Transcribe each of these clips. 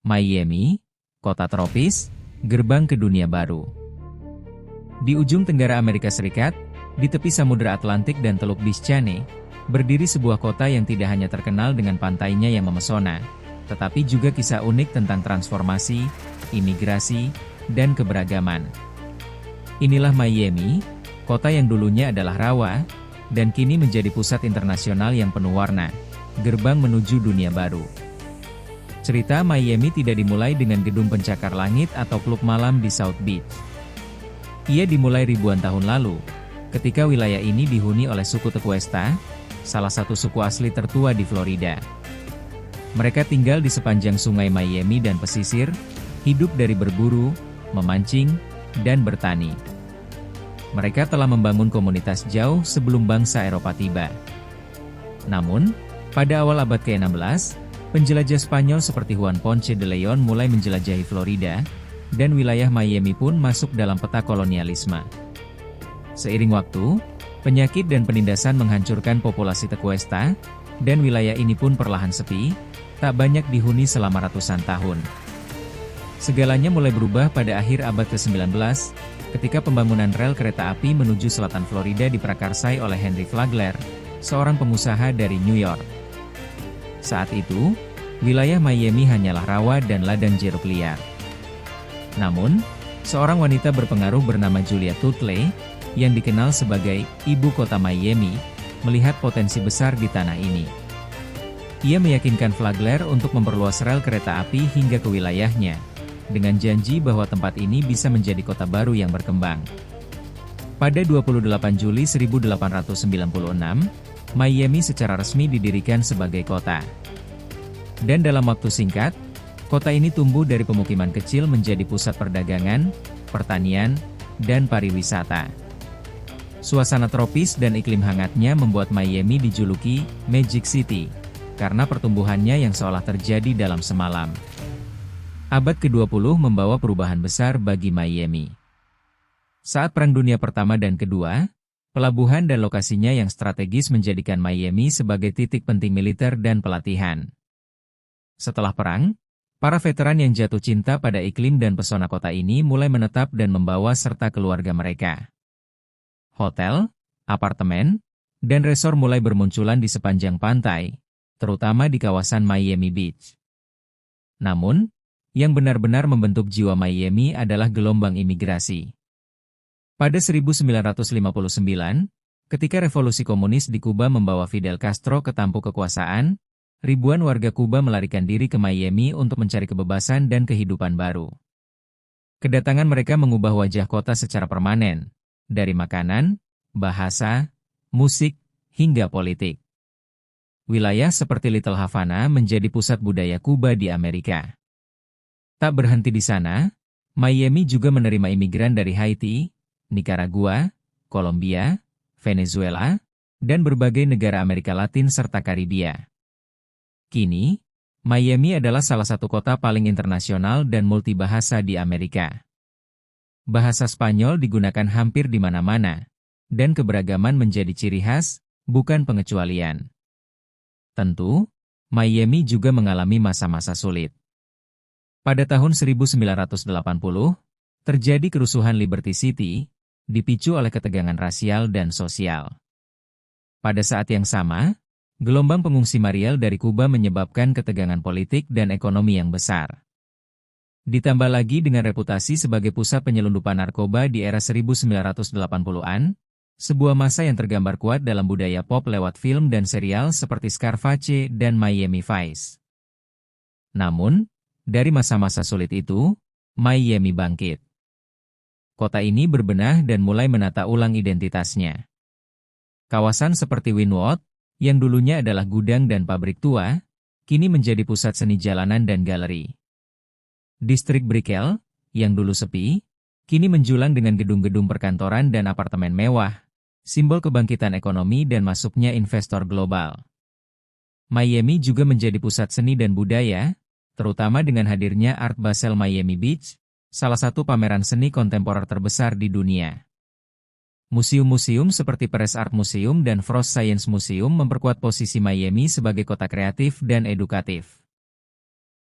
Miami, kota tropis, gerbang ke dunia baru. Di ujung tenggara Amerika Serikat, di tepi Samudra Atlantik dan Teluk Biscayne, berdiri sebuah kota yang tidak hanya terkenal dengan pantainya yang memesona, tetapi juga kisah unik tentang transformasi, imigrasi, dan keberagaman. Inilah Miami, kota yang dulunya adalah rawa, dan kini menjadi pusat internasional yang penuh warna, gerbang menuju dunia baru. Cerita Miami tidak dimulai dengan gedung pencakar langit atau klub malam di South Beach. Ia dimulai ribuan tahun lalu, ketika wilayah ini dihuni oleh suku Tequesta, salah satu suku asli tertua di Florida. Mereka tinggal di sepanjang sungai Miami dan pesisir, hidup dari berburu, memancing, dan bertani. Mereka telah membangun komunitas jauh sebelum bangsa Eropa tiba. Namun, pada awal abad ke-16, penjelajah Spanyol seperti Juan Ponce de Leon mulai menjelajahi Florida, dan wilayah Miami pun masuk dalam peta kolonialisme. Seiring waktu, penyakit dan penindasan menghancurkan populasi Tequesta, dan wilayah ini pun perlahan sepi, tak banyak dihuni selama ratusan tahun. Segalanya mulai berubah pada akhir abad ke-19, ketika pembangunan rel kereta api menuju selatan Florida diprakarsai oleh Henry Flagler, seorang pengusaha dari New York. Saat itu, wilayah Miami hanyalah rawa dan ladang jeruk liar. Namun, seorang wanita berpengaruh bernama Julia Tuttle, yang dikenal sebagai ibu kota Miami, melihat potensi besar di tanah ini. Ia meyakinkan Flagler untuk memperluas rel kereta api hingga ke wilayahnya, dengan janji bahwa tempat ini bisa menjadi kota baru yang berkembang. Pada 28 Juli 1896, Miami secara resmi didirikan sebagai kota. Dan dalam waktu singkat, kota ini tumbuh dari pemukiman kecil menjadi pusat perdagangan, pertanian, dan pariwisata. Suasana tropis dan iklim hangatnya membuat Miami dijuluki Magic City, karena pertumbuhannya yang seolah terjadi dalam semalam. Abad ke-20 membawa perubahan besar bagi Miami. Saat Perang Dunia Pertama dan Kedua, pelabuhan dan lokasinya yang strategis menjadikan Miami sebagai titik penting militer dan pelatihan. Setelah perang, para veteran yang jatuh cinta pada iklim dan pesona kota ini mulai menetap dan membawa serta keluarga mereka. Hotel, apartemen, dan resor mulai bermunculan di sepanjang pantai, terutama di kawasan Miami Beach. Namun, yang benar-benar membentuk jiwa Miami adalah gelombang imigrasi. Pada 1959, ketika revolusi komunis di Kuba membawa Fidel Castro ke tampuk kekuasaan, ribuan warga Kuba melarikan diri ke Miami untuk mencari kebebasan dan kehidupan baru. Kedatangan mereka mengubah wajah kota secara permanen, dari makanan, bahasa, musik, hingga politik. Wilayah seperti Little Havana menjadi pusat budaya Kuba di Amerika. Tak berhenti di sana, Miami juga menerima imigran dari Haiti, Nicaragua, Kolombia, Venezuela, dan berbagai negara Amerika Latin serta Karibia. Kini, Miami adalah salah satu kota paling internasional dan multibahasa di Amerika. Bahasa Spanyol digunakan hampir di mana-mana, dan keberagaman menjadi ciri khas, bukan pengecualian. Tentu, Miami juga mengalami masa-masa sulit. Pada tahun 1980, terjadi kerusuhan Liberty City, dipicu oleh ketegangan rasial dan sosial. Pada saat yang sama, gelombang pengungsi Mariel dari Kuba menyebabkan ketegangan politik dan ekonomi yang besar. Ditambah lagi dengan reputasi sebagai pusat penyelundupan narkoba di era 1980-an, sebuah masa yang tergambar kuat dalam budaya pop lewat film dan serial seperti Scarface dan Miami Vice. Namun, dari masa-masa sulit itu, Miami bangkit. Kota ini berbenah dan mulai menata ulang identitasnya. Kawasan seperti Wynwood, yang dulunya adalah gudang dan pabrik tua, kini menjadi pusat seni jalanan dan galeri. Distrik Brickell, yang dulu sepi, kini menjulang dengan gedung-gedung perkantoran dan apartemen mewah, simbol kebangkitan ekonomi dan masuknya investor global. Miami juga menjadi pusat seni dan budaya, terutama dengan hadirnya Art Basel Miami Beach, salah satu pameran seni kontemporer terbesar di dunia. Museum-museum seperti Perez Art Museum dan Frost Science Museum memperkuat posisi Miami sebagai kota kreatif dan edukatif.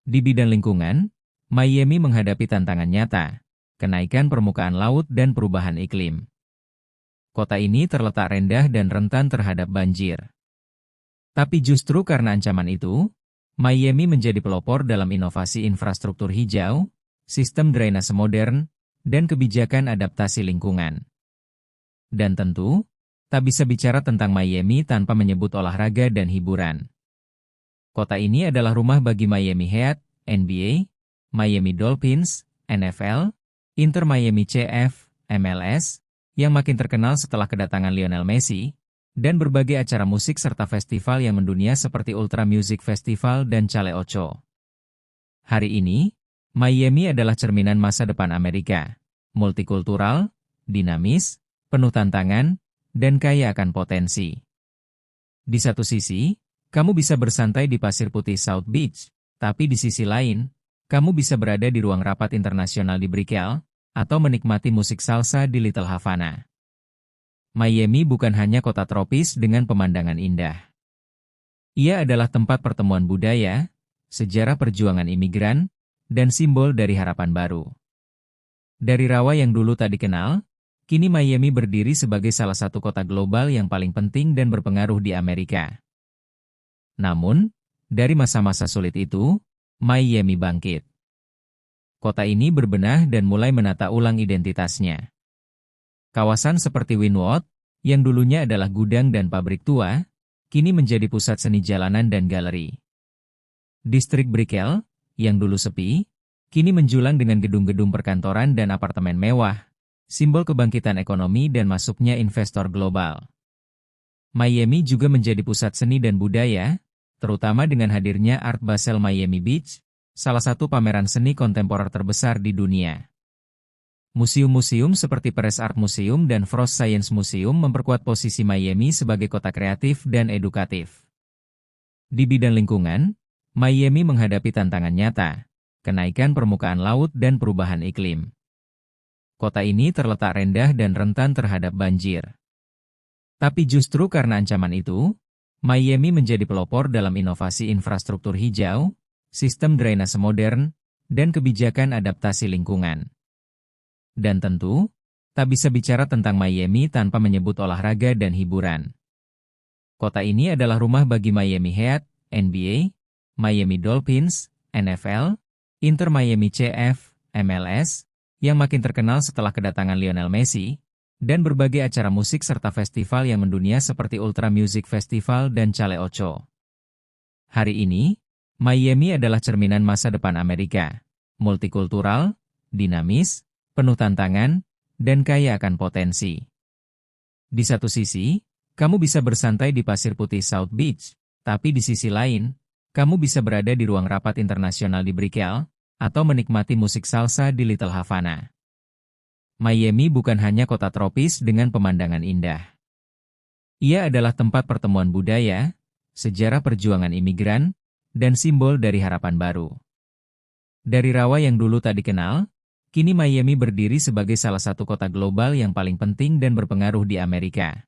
Di bidang lingkungan, Miami menghadapi tantangan nyata, kenaikan permukaan laut dan perubahan iklim. Kota ini terletak rendah dan rentan terhadap banjir. Tapi justru karena ancaman itu, Miami menjadi pelopor dalam inovasi infrastruktur hijau, sistem drainase modern, dan kebijakan adaptasi lingkungan. Dan tentu, tak bisa bicara tentang Miami tanpa menyebut olahraga dan hiburan. Kota ini adalah rumah bagi Miami Heat, NBA, Miami Dolphins, NFL, Inter Miami CF, MLS, yang makin terkenal setelah kedatangan Lionel Messi, dan berbagai acara musik serta festival yang mendunia seperti Ultra Music Festival dan Chale Ocho. Hari ini, Miami adalah cerminan masa depan Amerika, multikultural, dinamis, penuh tantangan, dan kaya akan potensi. Di satu sisi, kamu bisa bersantai di pasir putih South Beach, tapi di sisi lain, kamu bisa berada di ruang rapat internasional di Brickell, atau menikmati musik salsa di Little Havana. Miami bukan hanya kota tropis dengan pemandangan indah. Ia adalah tempat pertemuan budaya, sejarah perjuangan imigran, dan simbol dari harapan baru. Dari rawa yang dulu tak dikenal, kini Miami berdiri sebagai salah satu kota global yang paling penting dan berpengaruh di Amerika. Namun, dari masa-masa sulit itu, Miami bangkit. Kota ini berbenah dan mulai menata ulang identitasnya. Kawasan seperti Wynwood, yang dulunya adalah gudang dan pabrik tua, kini menjadi pusat seni jalanan dan galeri. Distrik Brickell, yang dulu sepi, kini menjulang dengan gedung-gedung perkantoran dan apartemen mewah, simbol kebangkitan ekonomi dan masuknya investor global. Miami juga menjadi pusat seni dan budaya, terutama dengan hadirnya Art Basel Miami Beach, salah satu pameran seni kontemporer terbesar di dunia. Museum-museum seperti Perez Art Museum dan Frost Science Museum memperkuat posisi Miami sebagai kota kreatif dan edukatif. Di bidang lingkungan, Miami menghadapi tantangan nyata, kenaikan permukaan laut dan perubahan iklim. Kota ini terletak rendah dan rentan terhadap banjir. Tapi justru karena ancaman itu, Miami menjadi pelopor dalam inovasi infrastruktur hijau, sistem drainase modern, dan kebijakan adaptasi lingkungan. Dan tentu, tak bisa bicara tentang Miami tanpa menyebut olahraga dan hiburan. Kota ini adalah rumah bagi Miami Heat, NBA, Miami Dolphins, NFL, Inter Miami CF, MLS, yang makin terkenal setelah kedatangan Lionel Messi, dan berbagai acara musik serta festival yang mendunia seperti Ultra Music Festival dan Chale Ocho. Hari ini, Miami adalah cerminan masa depan Amerika, multikultural, dinamis, penuh tantangan, dan kaya akan potensi. Di satu sisi, kamu bisa bersantai di pasir putih South Beach, tapi di sisi lain, kamu bisa berada di ruang rapat internasional di Brickell, atau menikmati musik salsa di Little Havana. Miami bukan hanya kota tropis dengan pemandangan indah. Ia adalah tempat pertemuan budaya, sejarah perjuangan imigran, dan simbol dari harapan baru. Dari rawa yang dulu tak dikenal, kini Miami berdiri sebagai salah satu kota global yang paling penting dan berpengaruh di Amerika.